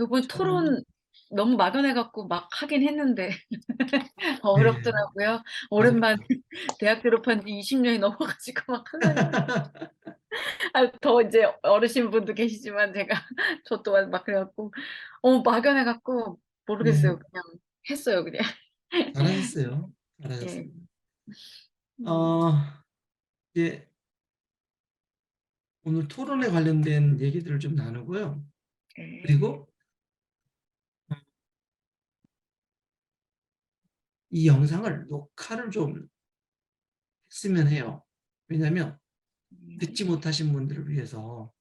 요번 참, 토론 너무 막연해갖고 막 하긴 했는데 네, 어렵더라고요. 오랜만에 맞아요. 대학 졸업한 지 20년이 넘어가지고 막 하려니까. 아, 더 이제 어르신 분도 계시지만 제가 저 또한 막 그래갖고 막연해갖고 모르겠어요. 네, 그냥 했어요, 그냥. 잘하셨어요. 예. 잘하셨습니다. 음, 어, 이제 오늘 토론에 관련된 얘기들을 좀 나누고요. 예. 그리고 이 영상을 녹화를 좀 했으면 해요. 왜냐하면 음, 듣지 못하신 분들을 위해서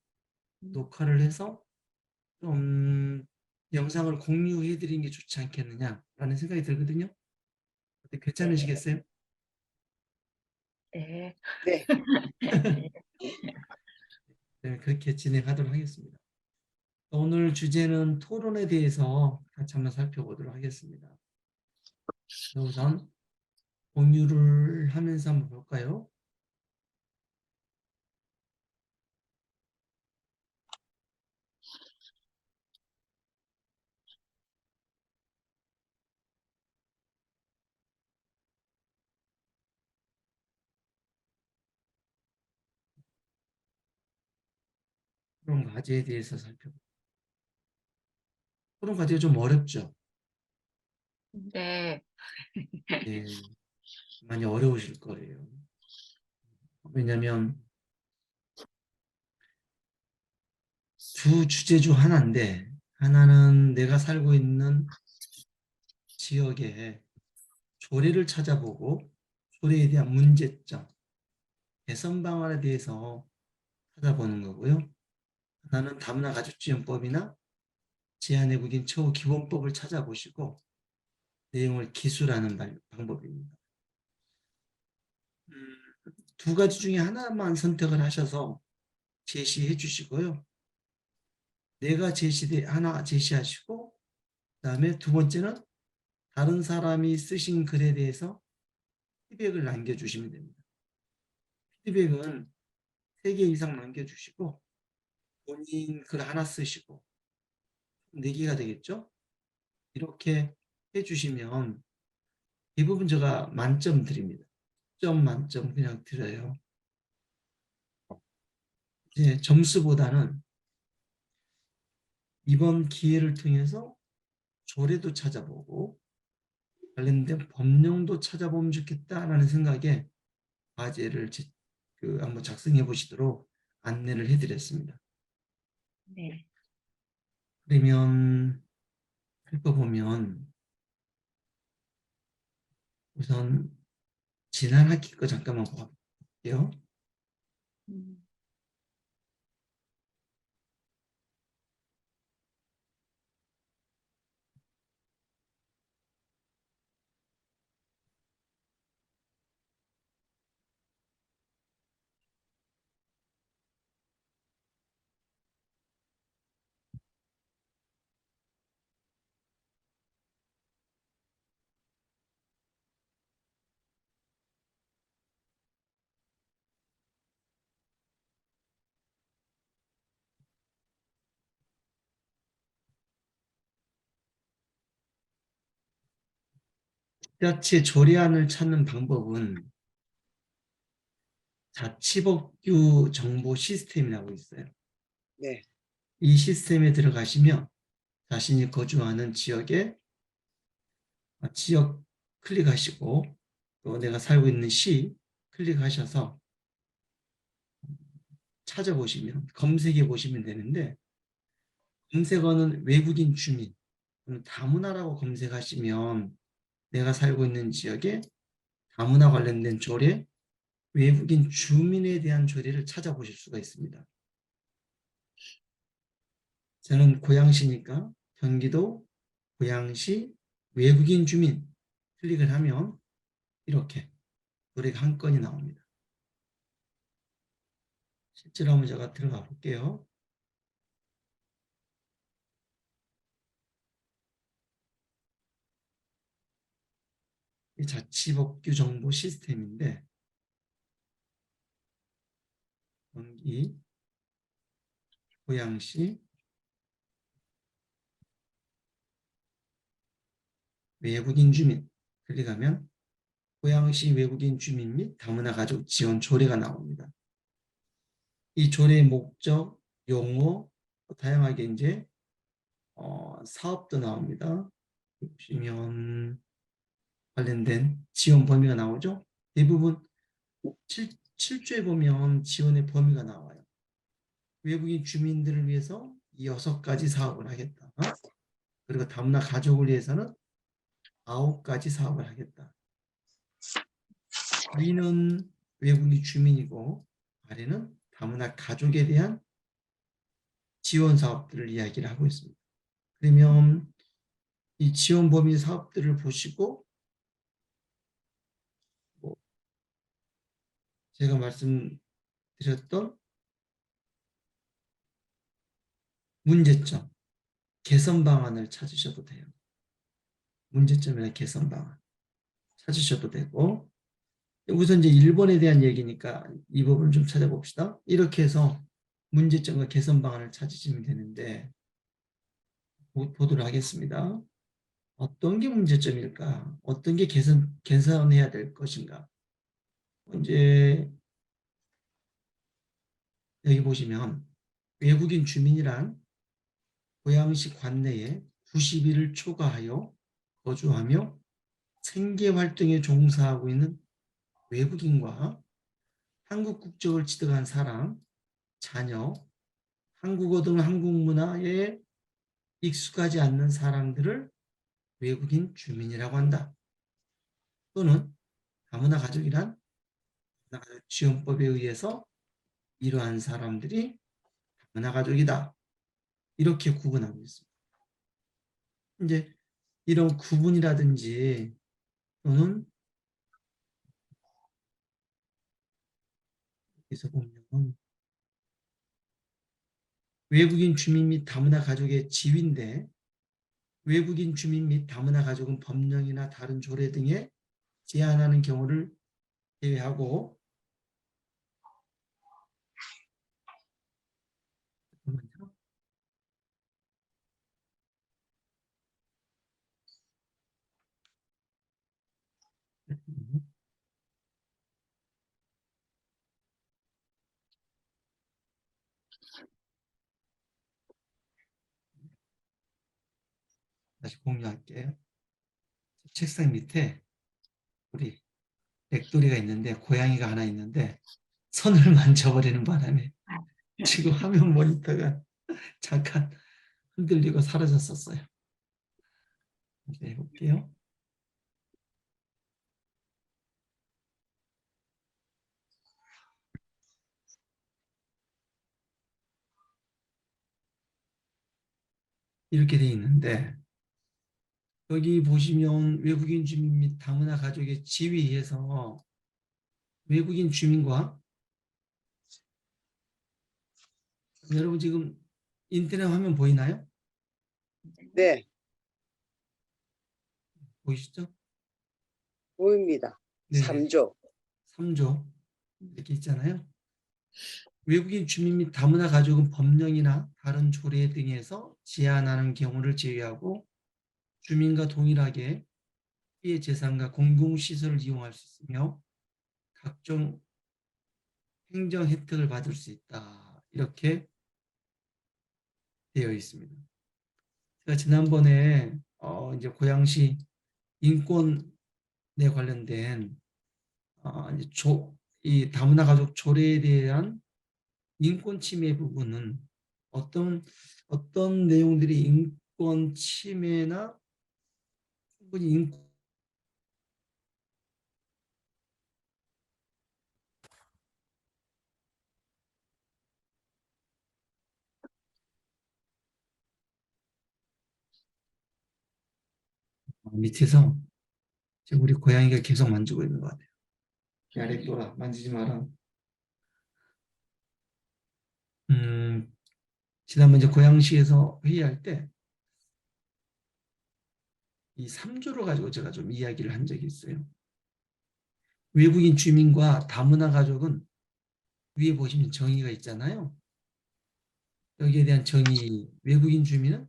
음, 녹화를 해서 좀 영상을 공유해 드리는 게 좋지 않겠느냐라는 생각이 들거든요. 어때, 네. 괜찮으시겠어요? 네. 네. 예. 네, 그렇게 진행하도록 하겠습니다. 오늘 주제는 토론에 대해서 같이 한번 살펴보도록 하겠습니다. 우선 공유를 하면서 한번 볼까요? 토론 과제에 대해서 살펴볼게요. 토론 과제가 좀 어렵죠? 네. 네, 많이 어려우실 거예요. 왜냐하면 두 주제 중 하나인데, 하나는 내가 살고 있는 지역의 조례를 찾아보고 조례에 대한 문제점, 개선 방안에 대해서 찾아보는 거고요. 하나는 다문화 가족지원법이나 제한외국인 처우 기본법을 찾아보시고 내용을 기술하는 방법입니다. 음, 두 가지 중에 하나만 선택을 하셔서 제시해 주시고요. 내가 하나 제시하시고, 그다음에 두 번째는 다른 사람이 쓰신 글에 대해서 피드백을 남겨주시면 됩니다. 피드백은 3개 이상 남겨주시고 본인 글 하나 쓰시고 4개가 되겠죠? 이렇게 해주시면 대부분 제가 만점 드립니다. 점 만점 그냥 드려요. 이제 점수보다는 이번 기회를 통해서 조례도 찾아보고 관련된 법령도 찾아보면 좋겠다라는 생각에 과제를 한번 작성해 보시도록 안내를 해드렸습니다. 네. 그러면 살펴보면 우선 지난 학기 거 잠깐만 볼게요. 음, 지자체 조례안을 찾는 방법은 자치법규 정보 시스템이라고 있어요. 네. 이 시스템에 들어가시면 자신이 거주하는 지역 클릭하시고 또 내가 살고 있는 시 클릭하셔서 찾아보시면 검색해 보시면 되는데, 검색어는 외국인 주민, 다문화라고 검색하시면 내가 살고 있는 지역에 다문화 관련된 조례, 외국인 주민에 대한 조례를 찾아보실 수가 있습니다. 저는 고양시니까 경기도 고양시 외국인 주민 클릭을 하면 이렇게 조례가 한 건이 나옵니다. 실제로 한번 제가 들어가 볼게요. 이 자치법규 정보 시스템인데 경기 고양시 외국인 주민 클릭하면 고양시 외국인 주민 및 다문화 가족 지원 조례가 나옵니다. 이 조례의 목적, 용어, 다양하게 이제 사업도 나옵니다. 보시면 관련된 지원 범위가 나오죠. 대부분 7조에 보면 지원의 범위가 나와요. 외국인 주민들을 위해서 6가지 사업을 하겠다. 그리고 다문화 가족을 위해서는 9가지 사업을 하겠다. 위는 외국인 주민이고 아래는 다문화 가족에 대한 지원 사업들을 이야기를 하고 있습니다. 그러면 이 지원 범위 사업들을 보시고 제가 말씀드렸던 문제점, 개선 방안을 찾으셔도 돼요. 문제점이나 개선 방안 찾으셔도 되고, 우선 이제 일본에 대한 얘기니까 이 부분을 좀 찾아봅시다. 이렇게 해서 문제점과 개선 방안을 찾으시면 되는데 보도록 하겠습니다. 어떤 게 문제점일까? 어떤 게 개선해야 될 것인가? 이제 여기 보시면 외국인 주민이란 고양시 관내에 90일을 초과하여 거주하며 생계활동에 종사하고 있는 외국인과 한국 국적을 취득한 사람, 자녀, 한국어 등 한국 문화에 익숙하지 않는 사람들을 외국인 주민이라고 한다. 또는 다문화 가족이란 지원법에 의해서 이러한 사람들이 다문화 가족이다. 이렇게 구분하고 있습니다. 이제 이런 구분이라든지 또는 여기서 보면 외국인 주민 및 다문화 가족의 지위인데 외국인 주민 및 다문화 가족은 법령이나 다른 조례 등에 제한하는 경우를 제외하고 다시 공유할게요. 책상 밑에 우리 백돌이가 있는데 고양이가 하나 있는데 손을 만져버리는 바람에 지금 화면 모니터가 잠깐 흔들리고 사라졌었어요. 이제 해볼게요. 이렇게 돼 있는데 여기 보시면 외국인 주민 및 다문화 가족의 지위에서 외국인 주민과 여러분 지금 인터넷 화면 보이나요? 네, 보이시죠? 보입니다. 네네. 3조. 3조 이렇게 있잖아요. 외국인 주민 및 다문화 가족은 법령이나 다른 조례 등에서 제한하는 경우를 제외하고 주민과 동일하게 피해 재산과 공공시설을 이용할 수 있으며 각종 행정 혜택을 받을 수 있다. 이렇게 되어 있습니다. 제가 지난번에 이제 고양시 인권에 관련된 이제 이 다문화 가족 조례에 대한 인권 침해 부분은 어떤 내용들이 인권 침해나 충분히 밑에서 지금 우리 고양이가 계속 만지고 있는 것 같아요. 야, 렉돌아, 만지지 마라. 지난번 이제 고양시에서 회의할 때 이 3조를 가지고 제가 좀 이야기를 한 적이 있어요. 외국인 주민과 다문화 가족은 위에 보시면 정의가 있잖아요. 여기에 대한 정의, 외국인 주민은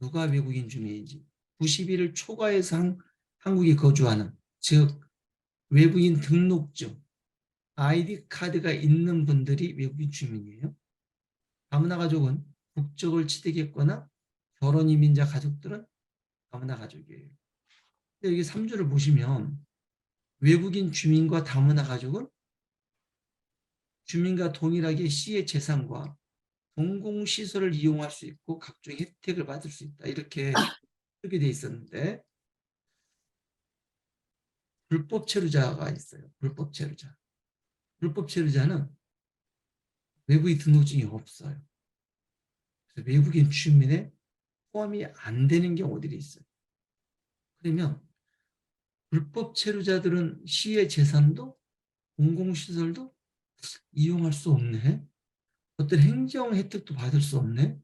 누가 외국인 주민인지 90일을 초과해서 한국에 거주하는, 즉 외국인 등록증, 아이디 카드가 있는 분들이 외국인 주민이에요. 다문화 가족은 국적을 취득했거나 결혼 이민자 가족들은 다문화 가족이에요. 근데 여기 3주를 보시면 외국인 주민과 다문화 가족은 주민과 동일하게 시의 재산과 공공시설을 이용할 수 있고 각종 혜택을 받을 수 있다. 이렇게 쓰게 돼 있었는데 불법 체류자가 있어요. 불법 체류자. 불법 체류자는 외국인 등록증이 없어요. 그래서 외국인 주민에 포함이 안 되는 경우들이 있어요. 그러면 불법 체류자들은 시의 재산도 공공시설도 이용할 수 없네. 어떤 행정 혜택도 받을 수 없네.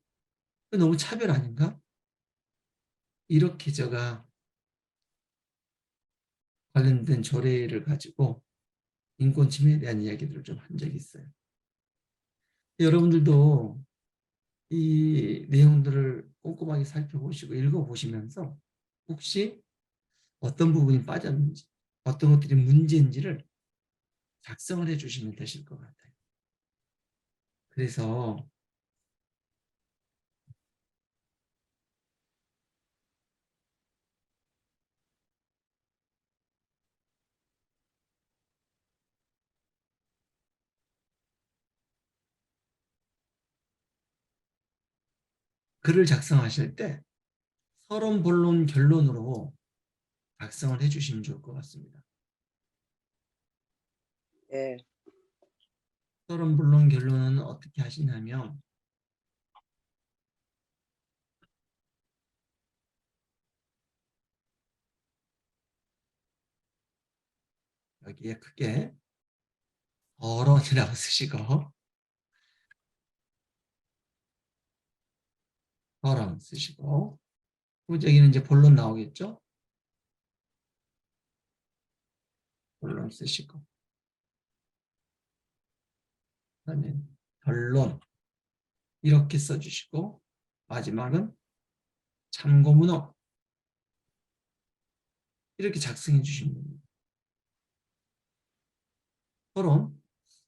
너무 차별 아닌가? 이렇게 제가 관련된 조례를 가지고 인권 침해에 대한 이야기들을 좀 한 적이 있어요. 여러분들도 이 내용들을 꼼꼼하게 살펴보시고 읽어보시면서 혹시 어떤 부분이 빠졌는지, 어떤 것들이 문제인지를 작성을 해주시면 되실 것 같아요. 그래서 글을 작성하실 때 서론, 본론, 결론으로 작성을 해주시면 좋을 것 같습니다. 네. 서론, 본론, 결론은 어떻게 하시냐면 여기에 크게 서론이라고 쓰시고 서론 쓰시고 여기는 이제 본론 나오겠죠? 본론 쓰시고 그다음에 결론 이렇게 써주시고 마지막은 참고문헌 이렇게 작성해 주시면 됩니다. 서론,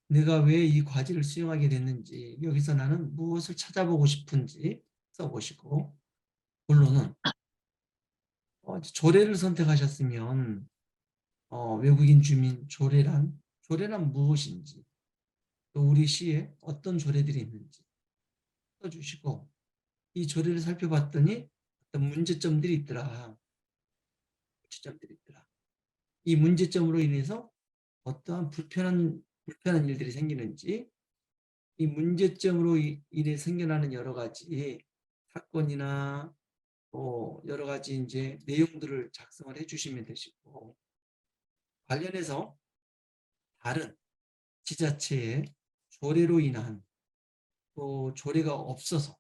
내가 왜 이 과제를 수행하게 됐는지, 여기서 나는 무엇을 찾아보고 싶은지 써보시고, 본론은 조례를 선택하셨으면 외국인 주민 조례란 무엇인지, 또 우리 시에 어떤 조례들이 있는지 써주시고, 이 조례를 살펴봤더니 어떤 문제점들이 있더라. 이 문제점으로 인해서 어떠한 불편한 일들이 생기는지, 이 문제점으로 인해 생겨나는 여러 가지 사건이나 여러 가지 이제 내용들을 작성을 해주시면 되시고, 관련해서 다른 지자체의 조례로 인한 또 조례가 없어서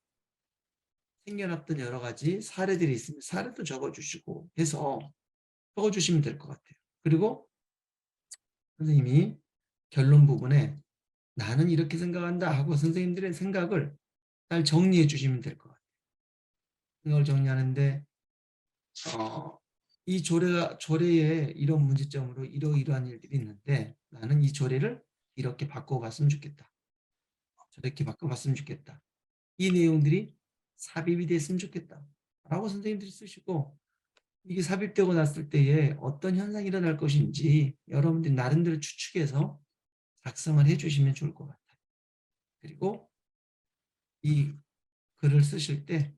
생겨났던 여러 가지 사례들이 있으면 사례도 적어주시고 해서 적어주시면 될 것 같아요. 그리고 선생님이 결론 부분에 나는 이렇게 생각한다 하고 선생님들의 생각을 잘 정리해 주시면 될 것 같아요. 이걸 정리하는데 이 조례에 이런 문제점으로 이러이러한 일들이 있는데 나는 이 조례를 이렇게 바꿔봤으면 좋겠다. 저렇게 바꿔봤으면 좋겠다. 이 내용들이 삽입이 됐으면 좋겠다. 라고 선생님들이 쓰시고 이게 삽입되고 났을 때에 어떤 현상이 일어날 것인지 여러분들이 나름대로 추측해서 작성을 해주시면 좋을 것 같아요. 그리고 이 글을 쓰실 때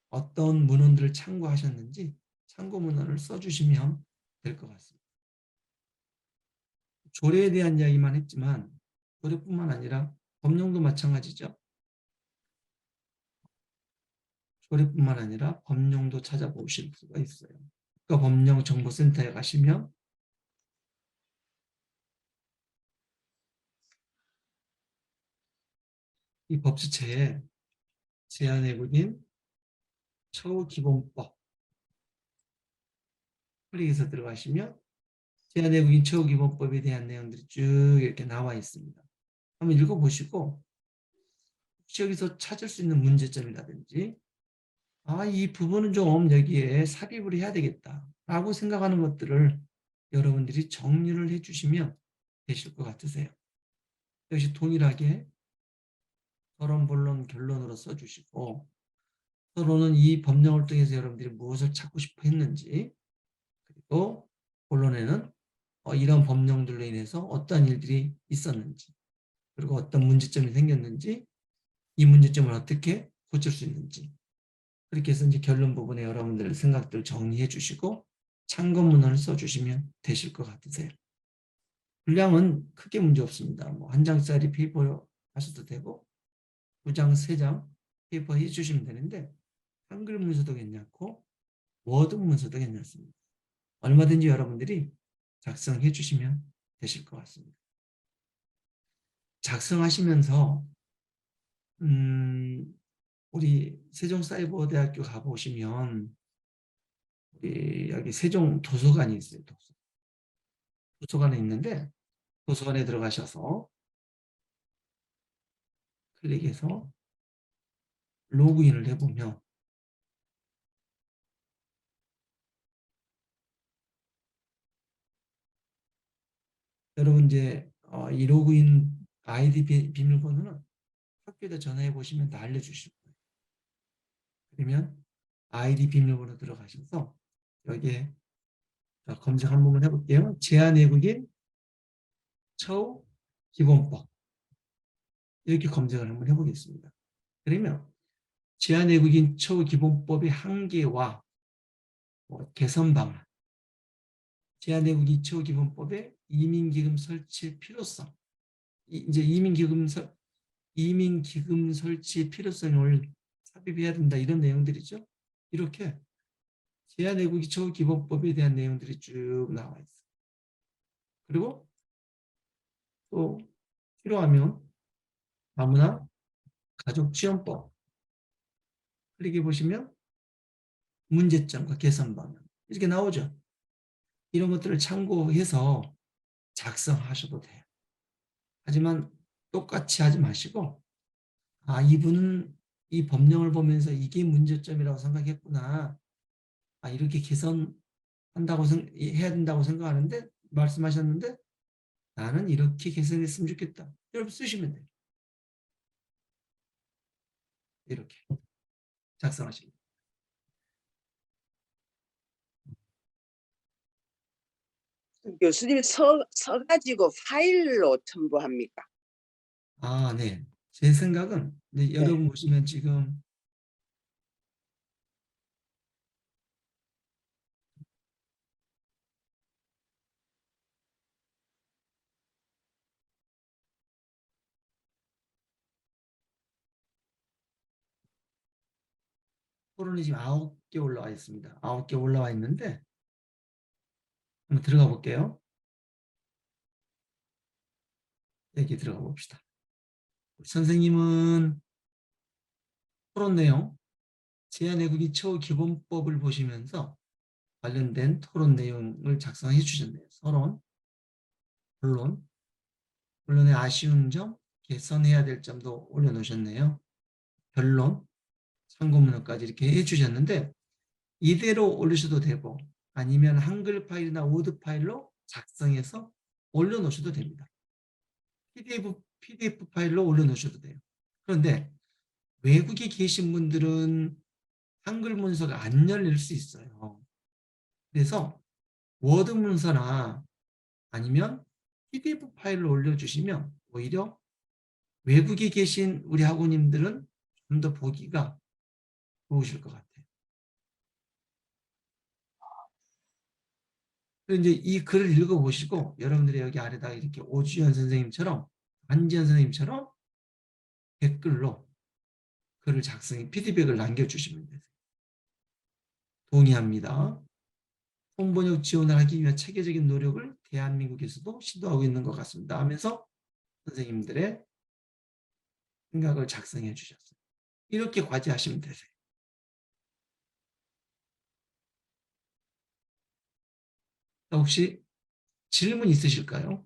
어떤 문헌들을 참고하셨는지 참고 문헌을 써주시면 될 것 같습니다. 조례에 대한 이야기만 했지만 조례뿐만 아니라 법령도 마찬가지죠. 조례뿐만 아니라 법령도 찾아보실 수가 있어요. 국가법령정보센터에 가시면 이 법제처에 제한외국인 처우기본법 클릭해서 들어가시면 제한외국인 처우기본법에 대한 내용들이 쭉 이렇게 나와 있습니다. 한번 읽어보시고 혹시 여기서 찾을 수 있는 문제점이라든지 이 부분은 좀 여기에 삽입을 해야 되겠다라고 생각하는 것들을 여러분들이 정리를 해주시면 되실 것 같으세요. 역시 동일하게 서론, 본론, 결론으로 써주시고 서론은 이 법령을 통해서 여러분들이 무엇을 찾고 싶어 했는지, 그리고 본론에는 이런 법령들로 인해서 어떠한 일들이 있었는지, 그리고 어떤 문제점이 생겼는지, 이 문제점을 어떻게 고칠 수 있는지, 그렇게 해서 이제 결론 부분에 여러분들 생각들 정리해 주시고 참고문헌을 써주시면 되실 것 같으세요. 분량은 크게 문제 없습니다. 뭐 한 장짜리 페이퍼 하셔도 되고 2장, 3장 페이퍼 해주시면 되는데 한글 문서도 괜찮고 워드 문서도 괜찮습니다. 얼마든지 여러분들이 작성해 주시면 되실 것 같습니다. 작성하시면서 우리 세종사이버대학교 가보시면 우리 여기 세종 도서관이 있어요. 도서관에 있는데 도서관에 들어가셔서 클릭해서 로그인을 해보면 여러분 이제 이 로그인 아이디 비밀번호는 학교에다 전화해 보시면 다 알려주실 거예요. 그러면 아이디 비밀번호 들어가셔서 여기에 검색 한 번만 해볼게요. 제한외국인 처우 기본법 이렇게 검색을 한번 해보겠습니다. 그러면 제한외국인 처우 기본법의 한계와 개선 방안, 제한외국인 처우 기본법의 이민기금 설치 필요성, 이제 이민기금 설치 필요성을 삽입해야 된다 이런 내용들이죠. 이렇게 제한외국인 처우 기본법에 대한 내용들이 쭉 나와 있어요. 그리고 또 필요하면 아무나 가족지원법 클릭해 보시면 문제점과 개선 방안 이렇게 나오죠. 이런 것들을 참고해서 작성하셔도 돼요. 하지만 똑같이 하지 마시고 이분은 이 법령을 보면서 이게 문제점이라고 생각했구나. 이렇게 개선한다고 해야 된다고 생각하는데 말씀하셨는데 나는 이렇게 개선했으면 좋겠다. 여러분 쓰시면 돼요. 이렇게 작성하시면 돼요. 교수님 서가지고 파일로 첨부합니까? 네. 제 생각은 네. 여러분 보시면 지금 토론이 지금 9개 올라와 있습니다. 9개 올라와 있는데 한번 들어가 볼게요. 여기 들어가 봅시다. 선생님은 토론 내용 제한외국인 처우 기본법을 보시면서 관련된 토론 내용을 작성해 주셨네요. 서론, 본론, 본론의 아쉬운 점, 개선해야 될 점도 올려놓으셨네요. 결론, 참고문헌까지 이렇게 해주셨는데 이대로 올리셔도 되고 아니면 한글 파일이나 워드 파일로 작성해서 올려놓으셔도 됩니다. PDF 파일로 올려놓으셔도 돼요. 그런데 외국에 계신 분들은 한글 문서가 안 열릴 수 있어요. 그래서 워드 문서나 아니면 PDF 파일로 올려주시면 오히려 외국에 계신 우리 학우님들은 좀 더 보기가 좋으실 것 같아요. 그리고 이제 이 글을 읽어보시고 여러분들이 여기 아래다가 이렇게 오주연 선생님처럼 안지연 선생님처럼 댓글로 글을 작성해 피드백을 남겨주시면 되세요. 동의합니다. 통번역 지원을 하기 위한 체계적인 노력을 대한민국에서도 시도하고 있는 것 같습니다 하면서 선생님들의 생각을 작성해 주셨어요. 이렇게 과제하시면 되세요. 혹시 질문 있으실까요?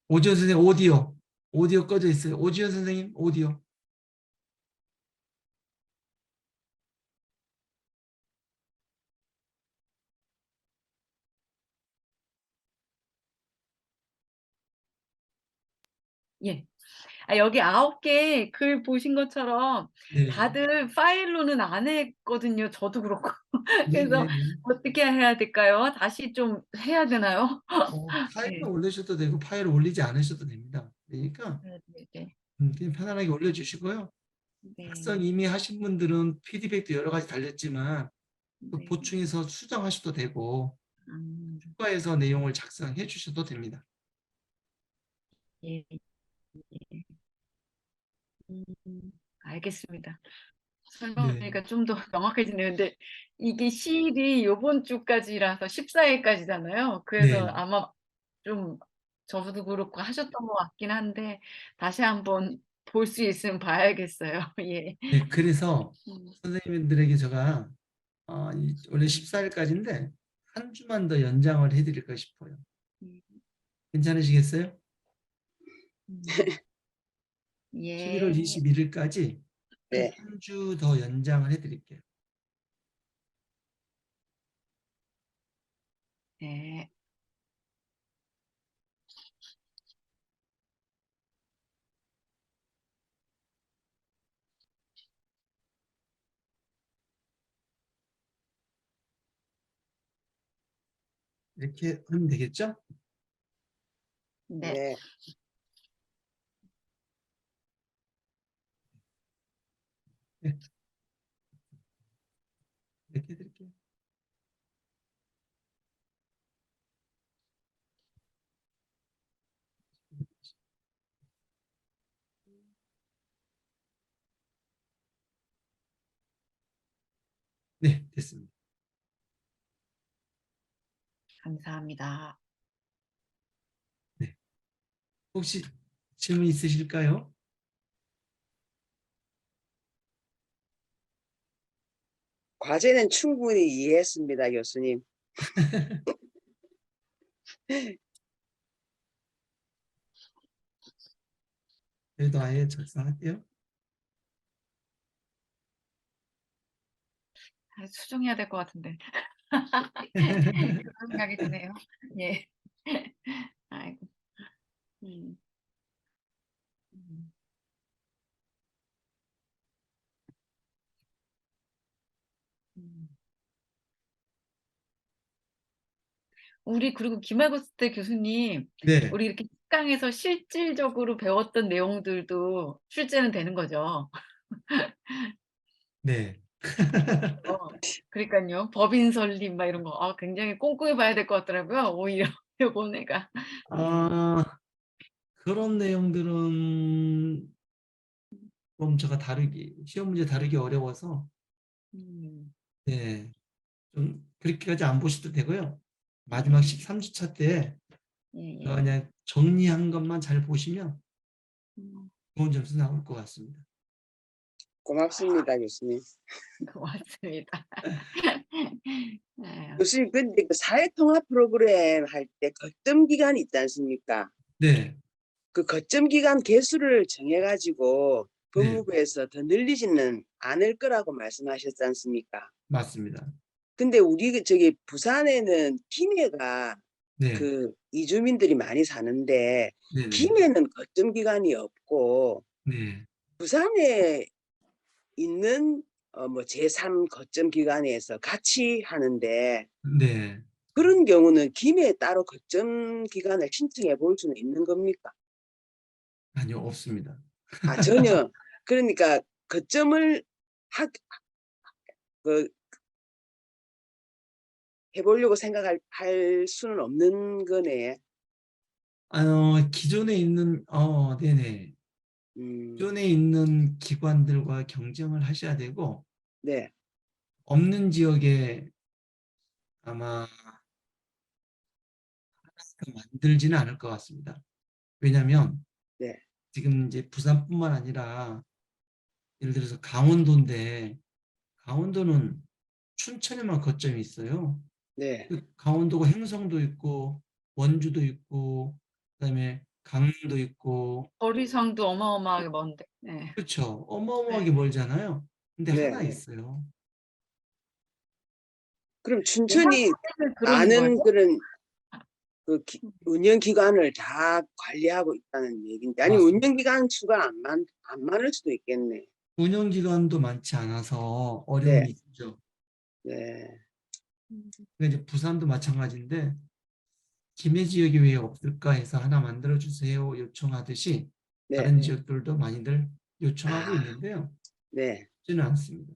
오지연 선생님 오디오 오디오 꺼져 있어요. 오지현 선생님, 오디오. 예. 여기 9개 글 보신 것처럼 네. 다들 파일로는 안 했거든요. 저도 그렇고. 네, 네, 그래서 네. 어떻게 해야 될까요? 다시 좀 해야 되나요? 파일을 네. 올리셔도 되고 파일을 올리지 않으셔도 됩니다. 그러니까 네네네. 그냥 편안하게 올려주시고요. 작성 네. 이미 하신 분들은 피드백도 여러 가지 달렸지만 또 네. 보충해서 수정하셔도 되고 음, 추가해서 내용을 작성해 주셔도 됩니다. 예. 예. 알겠습니다. 네, 설명하니까 좀 더 명확해지네요. 근데 이게 시일이 요번 주까지라서 14일까지잖아요. 그래서 네, 아마 좀 저도 그렇고 하셨던 것 같긴 한데 다시 한번 볼 수 있으면 봐야겠어요. 예. 네. 그래서 음, 선생님들에게 제가 원래 14일까지인데 한 주만 더 연장을 해드릴까 싶어요. 음, 괜찮으시겠어요? 음. 11월 예. 21일까지 한 네. 주 더 연장을 해드릴게요. 네. 이렇게 하면 되겠죠? 네. 네. 네, 이렇게 해드릴게요. 네, 됐습니다. 감사합니다. 네. 혹시 질문 있으실까요? 과제는 충분히 이해했습니다, 교수님. 저희도 아예 작성할게요. 수정해야 될 것 같은데. 그런 생각이 드네요. 예. 아이고. 음. 음. 음. 우리 그리고 기말고스 때 교수님, 네, 우리 이렇게 특강에서 실질적으로 배웠던 내용들도 출제는 되는 거죠. 네. 그러니까요. 법인 설립 막 이런 거 굉장히 꼼꼼히 봐야 될 것 같더라고요. 오히려 요번에가. 예. 그런 내용들은 좀 제가 시험 문제 다루기 어려워서 음. 네, 좀 그렇게까지 안 보셔도 되고요. 마지막 예. 13주차 때 예예. 그냥 정리한 것만 잘 보시면 음. 좋은 점수 나올 것 같습니다. 고맙습니다, 교수님. 고맙습니다. 아유. 교수님, 근데 그 사회통합 프로그램 할 때 거점 기간이 있지 않습니까? 네, 그 거점 기간 개수를 정해가지고 네, 법무부에서 더 늘리지는 않을 거라고 말씀하셨지 않습니까? 맞습니다. 근데 우리 저기 부산에는 김해가 네, 그 이주민들이 많이 사는데 네, 네, 김해는 거점 기간이 없고 네, 부산에 있는 뭐 제3 거점 기관에서 같이 하는데 네. 그런 경우는 김해에 따로 거점 기관을 신청해 볼 수는 있는 겁니까? 아니요, 없습니다. 아, 전혀. 그러니까 거점을 그 해보려고 할 수는 없는 거네. 기존에 있는, 네네. 음, 기존에 있는 기관들과 경쟁을 하셔야 되고, 네, 없는 지역에 아마 만들지는 않을 것 같습니다. 왜냐하면 네, 지금 이제 부산뿐만 아니라 예를 들어서 강원도인데 강원도는 춘천에만 거점이 있어요. 네, 그 강원도가 행성도 있고 원주도 있고 그다음에 강릉도 있고, 거리상도 어마어마하게 먼데. 네. 그렇죠. 네. 어마어마하게 멀잖아요. 근데 네. 하나 있어요. 그럼 왜 춘천이 한국에는 그러는 많은 거죠? 그런 운영 기관을 다 관리하고 있다는 얘기인데, 아니 맞습니다. 운영 기관 수가 안 많을 수도 있겠네. 운영기관도 많지 않아서 네, 어려움이 있죠. 네, 근데 이제 부산도 마찬가지인데 김해 지역이 왜 없을까 해서 하나 만들어 주세요 요청하듯이 네. 다른 지역들도 많이들 요청하고 아, 있는데요. 네. 쉽지는 않습니다.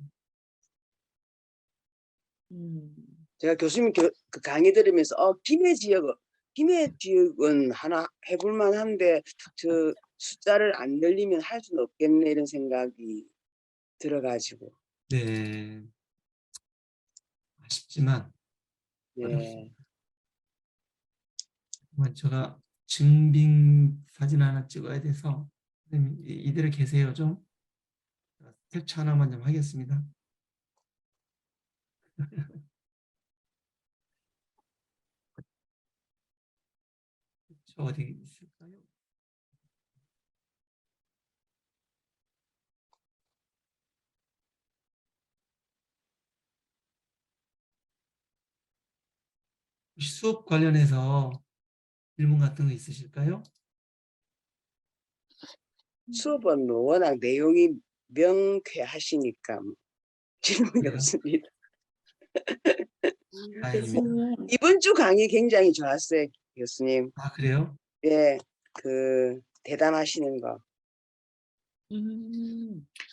음. 제가 교수님 그 강의 들으면서 김해 지역은 하나 해볼 만한데 저 숫자를 안 늘리면 할 수는 없겠네 이런 생각이 들어가지고. 네, 아쉽지만 네. 어렵습니다. 제가 증빙 사진 하나 찍어야 돼서 선생님 이대로 계세요 좀. 캡처 하나만 좀 하겠습니다. 저 어디 있을까요? 혹시 수업 관련해서 질문 같은 거 있으실까요? 수업은 뭐 워낙 내용이 명쾌하시니까 질문이 그래요? 없습니다. 다행입니다. 이번 주 강의 굉장히 좋았어요, 교수님. 아, 그래요? 예, 그 대담하시는 거.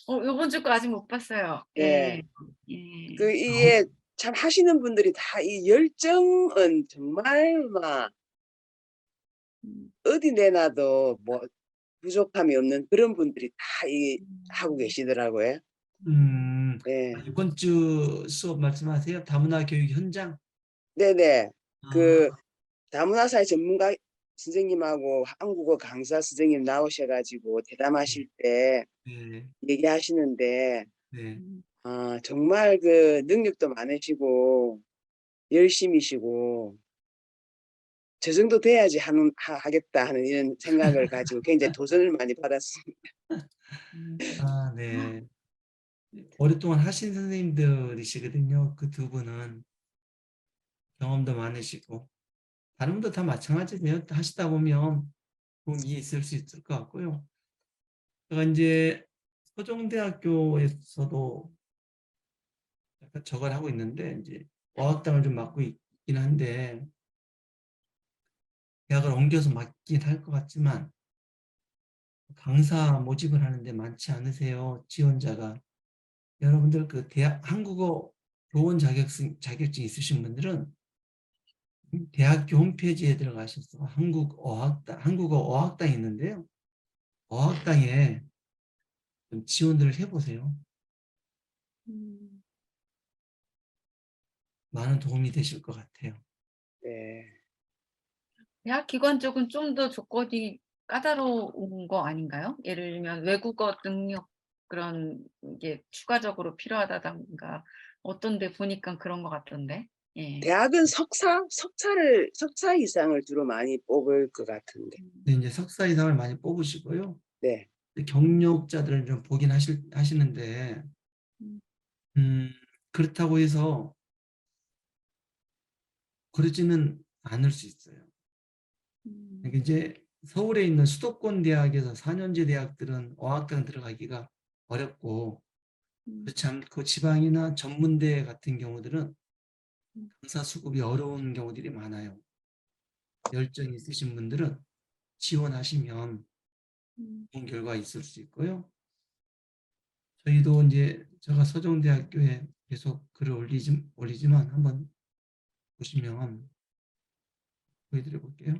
요번 주 거 아직 못 봤어요. 예, 예. 예. 그 이게 참 하시는 분들이 다 이 열정은 정말 막 음. 어디 내놔도 뭐 부족함이 없는 그런 분들이 다 하고 음. 계시더라고요. 예, 이번 주 수업 말씀하세요? 다문화 교육 현장? 네네. 그 아, 다문화사회 전문가 선생님하고 한국어 강사 선생님 나오셔가지고 대담하실 때 네, 얘기하시는데 네. 정말 그 능력도 많으시고 열심이시고 저 정도 돼야지 하겠다 하는 이런 생각을 가지고 굉장히 도전을 많이 받았습니다. 음. 아, 네. 오랫동안 하신 선생님들이시거든요. 그 두 분은 경험도 많으시고 다른 분도 다 마찬가지네요. 하시다 보면 도움이 있을 수 있을 것 같고요. 제가 이제 서정대학교에서도 약간 저걸 하고 있는데 이제 어학당을 좀 맡고 있긴 한데 대학을 옮겨서 맡긴 할 것 같지만 강사 모집을 하는데 많지 않으세요. 지원자가. 여러분들 그 대학 한국어 교원 자격증 있으신 분들은 대학교 홈페이지에 들어가셔서 한국어 어학당이 있는데요. 어학당에 좀 지원들을 해보세요. 음. 많은 도움이 되실 것 같아요. 네. 대학 기관 쪽은 좀 더 조건이 까다로운 거 아닌가요? 예를 들면 외국어 능력 그런 게 추가적으로 필요하다던가 어떤 데 보니까 그런 것 같던데. 예. 대학은 석사 이상을 주로 많이 뽑을 것 같은데. 근데 이제 석사 이상을 많이 뽑으시고요. 네. 경력자들은 좀 보긴 하시는데 음. 그렇다고 해서 그러지는 않을 수 있어요. 그러니까 음. 이제 서울에 있는 수도권 대학에서 4년제 대학들은 어학당 들어가기가 어렵고 음. 그렇지 않고 지방이나 전문대 같은 경우들은 음. 강사 수급이 어려운 경우들이 많아요. 열정이 있으신 분들은 지원하시면 음. 좋은 결과 있을 수 있고요. 저희도 이제 제가 서정대학교에 계속 글을 올리지만 한번 보시면 보여드려 볼게요.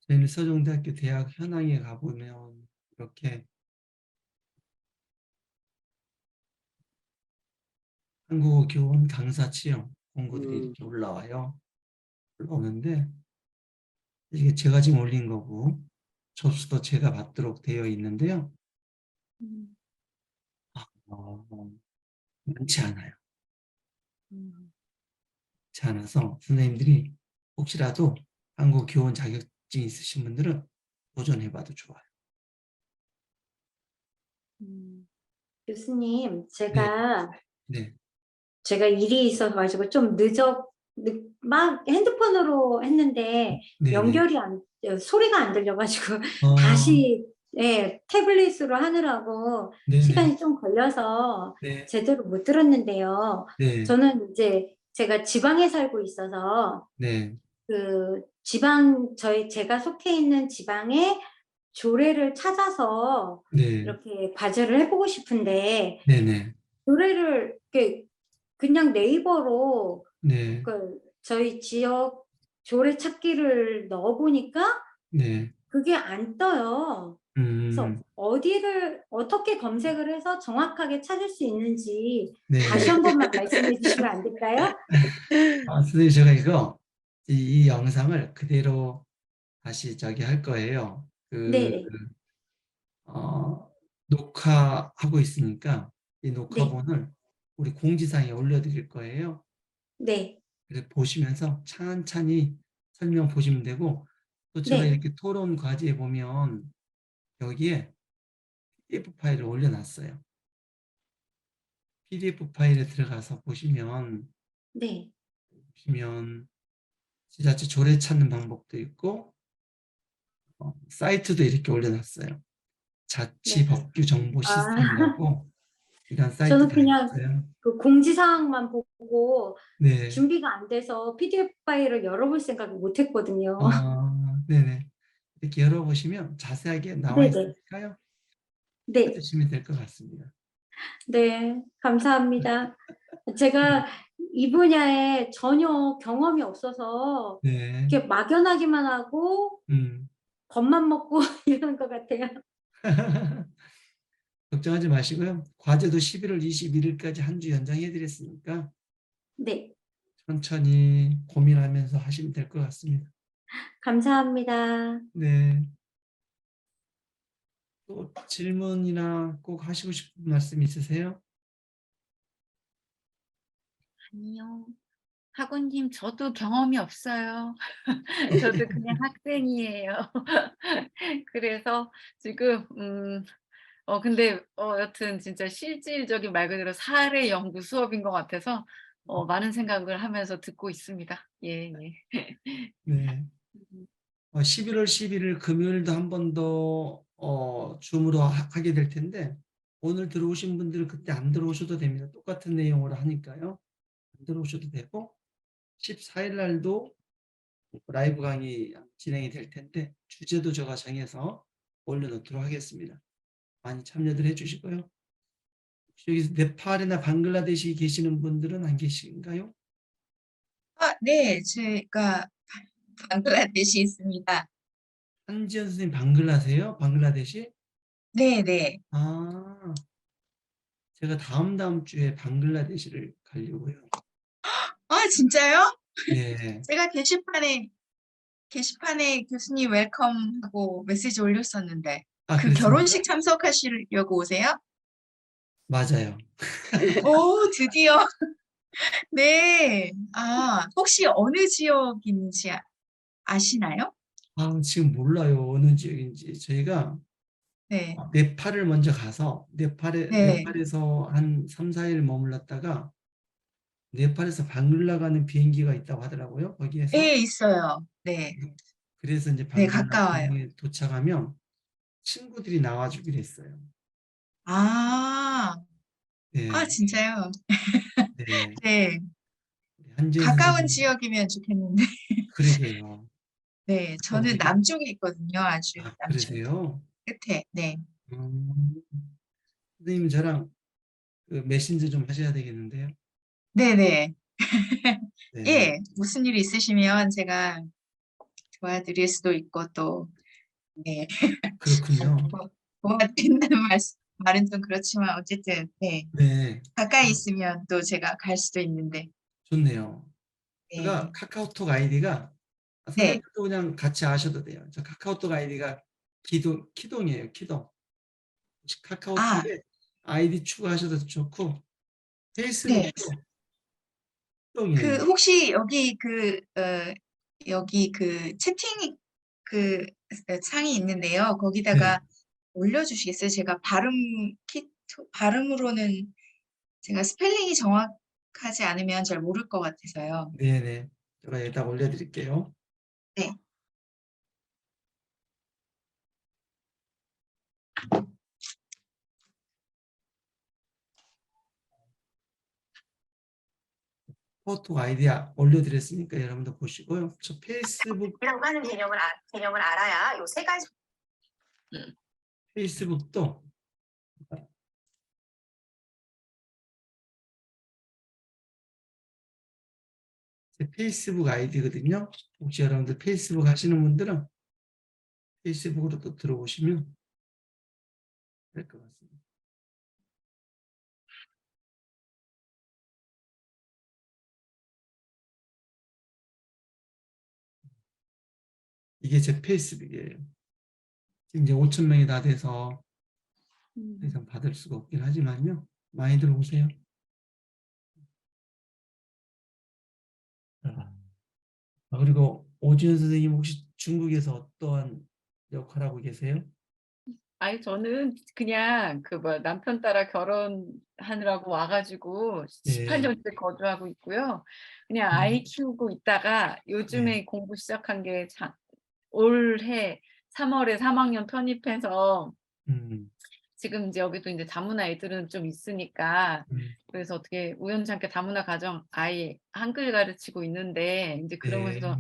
저희는 서정대학교 대학 현황에 가보면 이렇게 한국어 교원 강사 채용 공고들이 음, 이렇게 올라와요. 올라오는데 이게 제가 지금 올린 거고 접수도 제가 받도록 되어 있는데요. 음, 어, 많지 않아요. 음, 많지 않아서 선생님들이 혹시라도 한국 교원 자격증 있으신 분들은 도전해봐도 좋아요. 음. 교수님, 네, 네, 제가 일이 있어가지고 좀 막 핸드폰으로 했는데 네, 네. 소리가 안 들려가지고 어, 다시 태블릿으로 하느라고 네, 네, 시간이 좀 걸려서 네, 제대로 못 들었는데요. 네, 저는 이제 제가 지방에 살고 있어서 네, 제가 속해 있는 지방의 조례를 찾아서 네, 이렇게 과제를 해보고 싶은데 네, 네, 조례를 이렇게 그냥 네이버로 네, 저희 지역 조례 찾기를 넣어보니까 네, 그게 안 떠요. 그래서 음, 어떻게 검색을 해서 정확하게 찾을 수 있는지 네. 다시 한 번만 말씀해 주시면 안 될까요? 선생님 제가 이 영상을 그대로 다시 할 거예요. 네, 녹화하고 있으니까 이 네, 녹화본을 우리 공지사항에 올려드릴 거예요. 네, 그래서 보시면서 찬찬히 설명 보시면 되고 또 제가 네, 이렇게 토론 과제에 보면 여기에 PDF 파일을 올려놨어요. PDF 파일에 들어가서 네, 보시면 지자체 조례 찾는 방법도 있고 사이트도 이렇게 올려놨어요. 네. 자치법규 정보 아, 시스템이라고 이런 저는 사이트가 그냥 있어요. 그 공지사항만 보고 네. 준비가 안 돼서 PDF 파일을 열어볼 생각을 못 했거든요. 네네. 이렇게 열어보시면 자세하게 나와 네네. 있으니까요. 네, 찾으시면 될 것 같습니다. 네, 감사합니다. 제가 이 분야에 전혀 경험이 없어서 네. 이렇게 막연하기만 하고 음. 겁만 먹고 이러는 것 같아요. 걱정하지 마시고요. 과제도 11월 21일까지 한 주 연장해 드렸으니까 네, 천천히 고민하면서 하시면 될 것 같습니다. 감사합니다. 네. 또 질문이나 꼭 하시고 싶은 말씀 있으세요? 아니요. 학우님, 저도 경험이 없어요. 저도 그냥 학생이에요. 그래서 지금, 근데, 여튼 진짜 실질적인 말 그대로 사례 연구 수업인 것 같아서, 많은 생각을 하면서 듣고 있습니다. 예, 예. 네. 11월 11일 금요일도 한 번 더 줌으로 하게 될 텐데 오늘 들어오신 분들은 그때 안 들어오셔도 됩니다. 똑같은 내용으로 하니까요. 안 들어오셔도 되고 14일 날도 라이브 강의 진행이 될 텐데 주제도 제가 정해서 올려놓도록 하겠습니다. 많이 참여들 해주시고요. 혹시 여기서 네팔이나 방글라데시 계시는 분들은 안 계신가요? 네, 제가 방글라데시 있습니다. 한지연 선생님 방글라세요? 방글라데시? 네, 네. 아, 제가 다음 주에 방글라데시를 가려고요. 진짜요? 네. 제가 게시판에 교수님 웰컴 하고 메시지 올렸었는데, 그 그렇습니까? 결혼식 참석하시려고 오세요? 맞아요. 오, 드디어. 네. 혹시 어느 지역인지 아시나요? 지금 몰라요. 어느 지역인지. 저희가 네, 네팔을 먼저 가서 네. 네팔에서 한 3, 4일 머물렀다가 네팔에서 방글라 가는 비행기가 있다고 하더라고요. 거기에서. 네, 있어요. 네, 그래서 이제 네, 방글라 가까워요. 공항에 도착하면 친구들이 나와주기로 했어요. 아, 네. 진짜요? 네. 네, 한지연 가까운 선생님. 지역이면 좋겠는데. 그러게요. 네, 저는 어떻게, 남쪽에 있거든요. 아주 남쪽 그러세요? 끝에. 네. 음, 선생님 저랑 그 메신저 좀 하셔야 되겠는데요. 네네. 네. 예, 무슨 일 있으시면 제가 도와드릴 수도 있고 또, 네. 그렇군요. 도와드린다는 말은 좀 그렇지만 어쨌든, 네. 네. 가까이 있으면 또 제가 갈 수도 있는데, 좋네요. 제가 네. 카카오톡 아이디가 네. 선생님도 그냥 같이 아셔도 돼요. 저 카카오톡 아이디가 키동이에요. 키동. 혹시 아, 카카오톡에 아이디 추가하셔도 좋고 네. 페이스북도 키동이에요. 혹시 여기 채팅 창이 있는데요. 거기다가 네. 올려주시겠어요? 제가 발음으로는 제가 스펠링이 정확하지 않으면 잘 모를 것 같아서요. 네네. 제가 여기다 올려드릴게요. 네. 카카오톡 아이디 올려드렸으니까 여러분들 보시고요. 저 페이스북도 라고 하는 개념을 알아야 요 세 가지. 제 페이스북 아이디거든요. 혹시 여러분들 페이스북 하시는 분들은 페이스북으로 또 들어오시면 될 것 같습니다. 이게 제 페이스북이에요. 지금 이제 5,000명이 다 돼서 더 이상 받을 수가 없긴 하지만요. 많이 들어오세요. 그리고 오지은 선생님 혹시 중국에서 어떠한 역할하고 계세요? 아니 저는 그냥 남편 따라 결혼하느라고 와 가지고 네. 18년째 거주하고 있고요. 그냥 음. 아이 키우고 있다가 요즘에 네. 공부 시작한 게 올해 3월에 3학년 편입해서 음. 지금 이제 여기도 이제 다문화 애들은 좀 있으니까 음. 그래서 어떻게 우연찮게 다문화 가정 아이 한글 가르치고 있는데 이제 네. 그러면서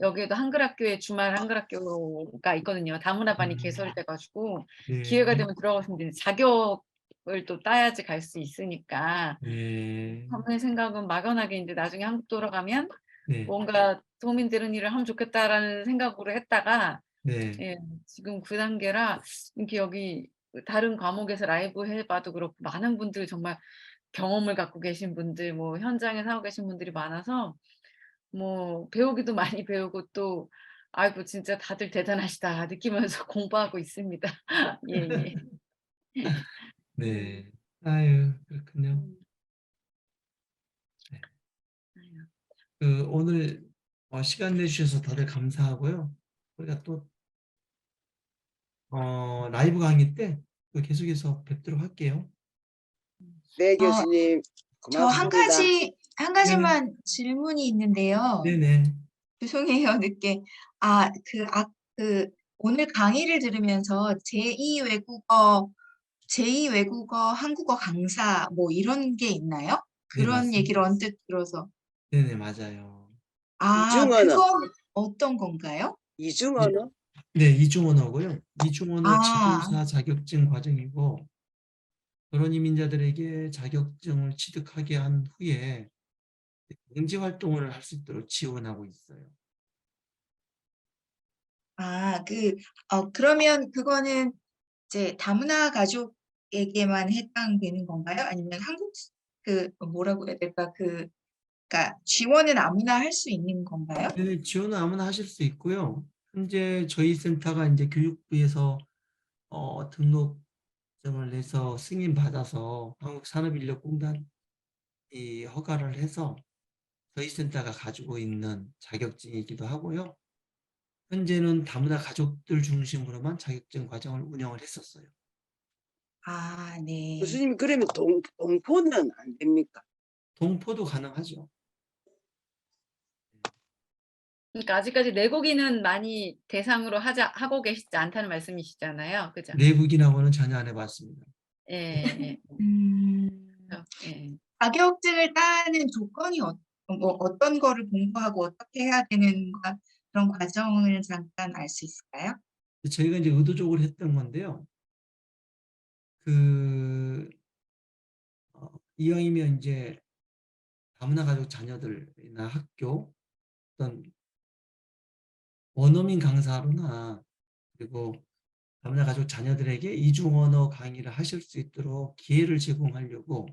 여기에도 한글 학교에 주말 한글 학교가 있거든요. 다문화 반이 음. 개설돼 가지고 네. 기회가 되면 들어가시면 되는데 자격을 또 따야지 갈 수 있으니까 네. 저의 생각은 막연하게 이제 나중에 한국 돌아가면 네. 뭔가 도움이 되는 일을 하면 좋겠다라는 생각으로 했다가 네. 예 지금 그 단계라 이렇게 여기 다른 과목에서 라이브 해 봐도 그렇고 많은 분들 정말 경험을 갖고 계신 분들 뭐 현장에서 하고 계신 분들이 많아서 뭐 배우기도 많이 배우고 또 '아이고 진짜 다들 대단하시다.' 느끼면서 공부하고 있습니다. 예예. 네. 아유, 그렇군요. 음. 네. 아유. 오늘 시간 내주셔서 다들 감사하고요. 우리가 또 라이브 강의 때 또 계속해서 뵙도록 할게요. 네, 어, 교수님 저 고맙습니다. 한 네네. 가지만 질문이 있는데요. 네네. 죄송해요, 늦게. 오늘 강의를 들으면서 제2외국어 한국어 강사 뭐 이런 게 있나요? 네, 그런 얘기를 맞습니다. 언뜻 들어서. 네네, 맞아요. 이중언어, 그건 어떤 건가요? 이중언어. 네, 이중언어고요. 이중언어 아, 지도사 자격증 과정이고 결혼 이민자들에게 자격증을 취득하게 한 후에 경제 활동을 할 수 있도록 지원하고 있어요. 그러면 그거는 이제 다문화 가족에게만 해당되는 건가요? 아니면 뭐라고 해야 될까? 그러니까 지원은 아무나 할 수 있는 건가요? 네, 지원은 아무나 하실 수 있고요. 현재 저희 센터가 이제 교육부에서 등록증을 내서 승인받아서 한국산업인력공단이 허가를 해서 저희 센터가 가지고 있는 자격증이기도 하고요. 현재는 다문화 가족들 중심으로만 자격증 과정을 운영을 했었어요. 아, 네. 교수님 그러면 동포는 안 됩니까? 동포도 가능하죠. 그러니까 아직까지 내국인은 많이 대상으로 하고 계시지 않다는 말씀이시잖아요. 그죠? 내국인하고는 전혀 안 해봤습니다. 예예. 음, 예. 자격증을 따는 조건이 뭐 어떤 거를 공부하고 어떻게 해야 되는가 그런 과정을 잠깐 알 수 있을까요? 저희가 이제 의도적으로 했던 건데요. 그 이왕이면 이제 다문화 가족 자녀들이나 학교 어떤 원어민 강사로나 그리고 다문화 가족 자녀들에게 이중 언어 강의를 하실 수 있도록 기회를 제공하려고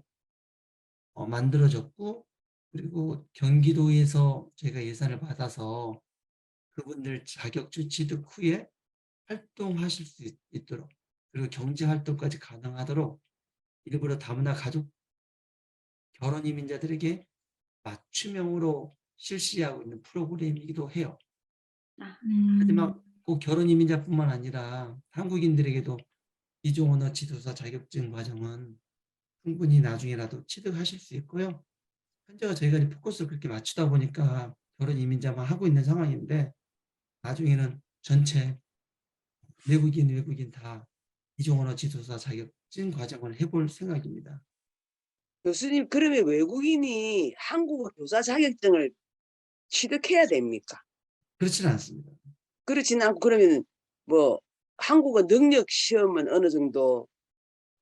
만들어졌고 그리고 경기도에서 저희가 예산을 받아서 그분들 자격증 취득 후에 활동하실 수 있도록, 그리고 경제 활동까지 가능하도록 일부러 다문화 가족 결혼 이민자들에게 맞춤형으로 실시하고 있는 프로그램이기도 해요. 하지만 꼭 결혼 이민자뿐만 아니라 한국인들에게도 이중 언어 지도사 자격증 과정은 충분히 나중에라도 취득하실 수 있고요. 현재가 저희가 이제 포커스를 그렇게 맞추다 보니까 결혼 이민자만 하고 있는 상황인데, 나중에는 전체 외국인 다 이중 언어 지도사 자격증 과정을 해볼 생각입니다. 교수님, 그러면 외국인이 한국어 교사 자격증을 취득해야 됩니까? 그렇지는 않습니다. 그렇지는 않고, 그러면 뭐 한국어 능력 시험은 어느 정도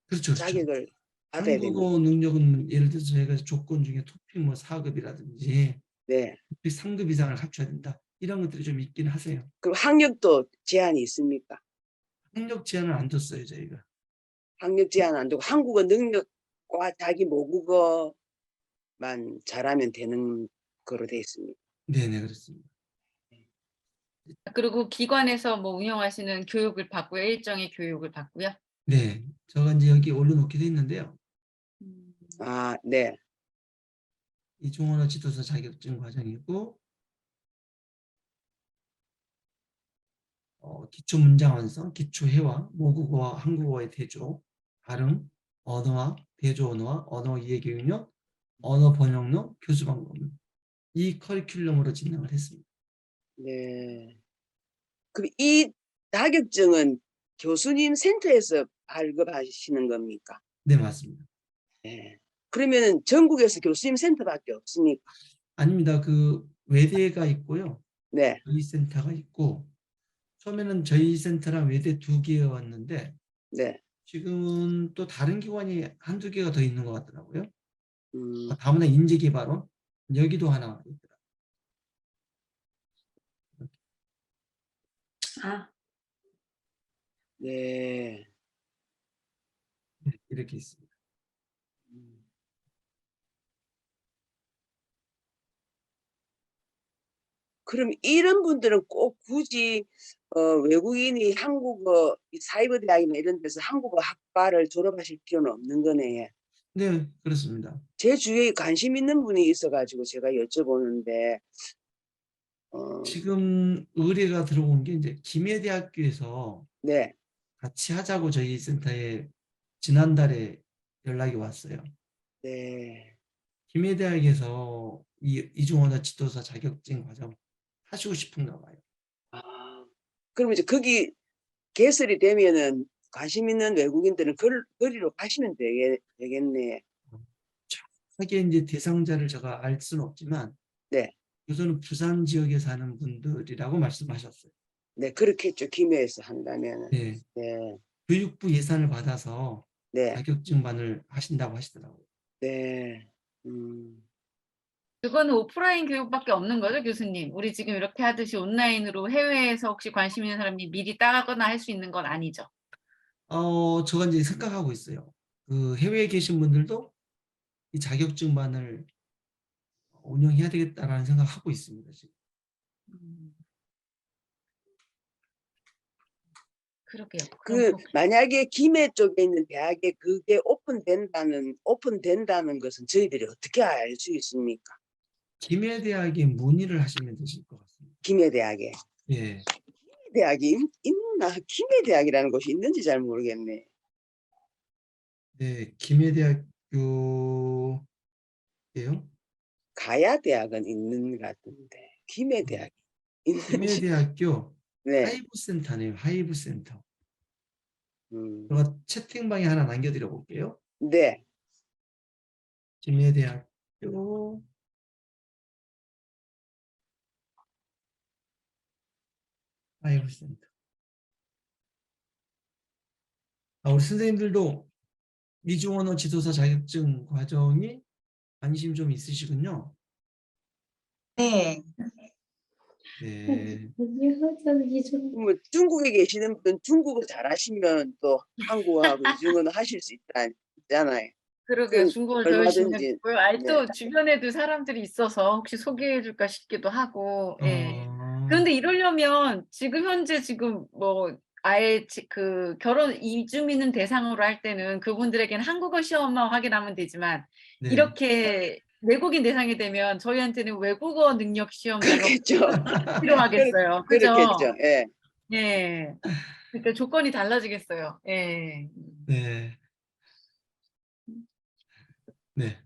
그렇죠. 자격을 받아야 됩니까? 한국어 능력은 예를 들어서 저희가 조건 중에 토픽 뭐 4급이라든지 네. 토픽 3급 이상을 갖춰야 된다, 이런 것들이 좀 있긴 하세요. 그럼 학력도 제한이 있습니까? 학력 제한을 안 뒀어요, 저희가. 학력 제한 안 두고 한국어 능력과 자기 모국어만 잘하면 되는 거로 돼 있습니다. 네네, 그렇습니다. 그리고 기관에서 뭐 운영하시는 교육을 받고요. 일정의 교육을 받고요. 네, 제가 이제 여기 올려놓기도 했는데요. 아, 네. 이중 언어 지도사 자격증 과정이고, 기초 문장 완성, 기초 회화, 모국어와 한국어의 대조, 발음, 언어와 대조 언어와 언어 이해 교육력, 언어 번역력, 교수 방법, 이 커리큘럼으로 진행을 했습니다. 네. 그럼 이 자격증은 교수님 센터에서 발급하시는 겁니까? 네, 맞습니다. 네. 그러면 전국에서 교수님 센터밖에 없습니까? 아닙니다. 그 외대가 있고요. 네. 저희 센터가 있고, 처음에는 저희 센터랑 외대 2개였는데 네. 지금은 또 다른 기관이 한두 개가 더 있는 것 같더라고요. 음, 다문화 인재개발원, 여기도 하나 있더라고요. 아, 네. 네, 이렇게 있습니다. 음. 그럼 이런 분들은 꼭 굳이 외국인이 한국어 사이버대학이나 이런 데서 한국어 학과를 졸업하실 필요는 없는 거네. 네, 그렇습니다. 제 주위에 관심 있는 분이 있어가지고 제가 여쭤보는데, 지금 의뢰가 들어온 게 이제 김해대학교에서 네, 같이 하자고 저희 센터에 지난달에 연락이 왔어요. 네. 김해대학에서 이 이중 언어 지도사 자격증 과정 하시고 싶은가 봐요. 아, 그럼 이제 거기 개설이 되면은 관심 있는 외국인들은 거리로 가시면 되겠네. 정확하게 이제 대상자를 제가 알 수는 없지만 네, 우선은 부산 지역에 사는 분들이라고 말씀하셨어요. 네, 그렇겠죠. 김해에서 한다면은. 네, 네, 교육부 예산을 받아서 네, 자격증반을 하신다고 하시더라고요. 네. 그거는 오프라인 교육밖에 없는 거죠, 교수님? 우리 지금 이렇게 하듯이 온라인으로 해외에서 혹시 관심 있는 사람이 미리 따거나 할 수 있는 건 아니죠? 제가 이제 생각하고 있어요. 그 해외에 계신 분들도 이 자격증반을 운영해야 되겠다라는 생각하고 있습니다, 지금. 음. 그러게요. 그 만약에 김해 쪽에 있는 대학에 그게 오픈된다는 것은 저희들이 어떻게 알 수 있습니까? 김해대학에 문의를 하시면 되실 것 같습니다. 김해 대학에. 예, 대학이 있나? 김해 대학이라는 곳이 있는지 잘 모르겠네. 네, 김해대학교예요. 가야 대학은 있는 것 같은데 김해 대학이 있는지. 김해대학교 네. 하이브센터네요. 하이브센터. 음, 제가 채팅방에 하나 남겨드려 볼게요. 네. 김해대학교 하이브센터. 우리 선생님들도 이중 언어 지도사 자격증 과정이 관심 좀 있으시군요. 네. 네, 뭐 중국에 계시는 분은 중국어 잘하시면 또 한국어하고 이중언어 하실 수 있잖아요. 그러게요. 그 중국어를 더 열심히 얼마든지 했고요. 아니 네. 또 주변에도 사람들이 있어서 혹시 소개해 줄까 싶기도 하고. 예. 그런데 이러려면 지금 현재 지금 뭐 아예 그 결혼 이주민은 대상으로 할 때는 그분들에게는 한국어 시험만 확인하면 되지만 네. 이렇게 외국인 대상이 되면 저희한테는 외국어 능력 시험 작업이 그렇겠죠. 필요하겠어요. 그죠? 그렇겠죠. 예. 예. 그러니까 조건이 달라지겠어요. 예. 네. 네.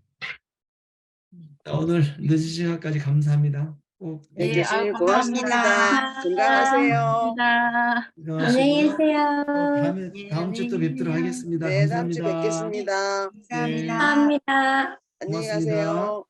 오늘 늦은 시간까지 감사합니다. 꼭 네, 예, 아유, 교수님 감사합니다. 고맙습니다. 건강하세요. 감사합니다. 안녕히 건강하시고요. 계세요. 또 다음 주 또 뵙도록 하겠습니다. 네, 다음 주 감사합니다. 뵙겠습니다. 감사합니다. 감사합니다. 안녕히 고맙습니다. 가세요.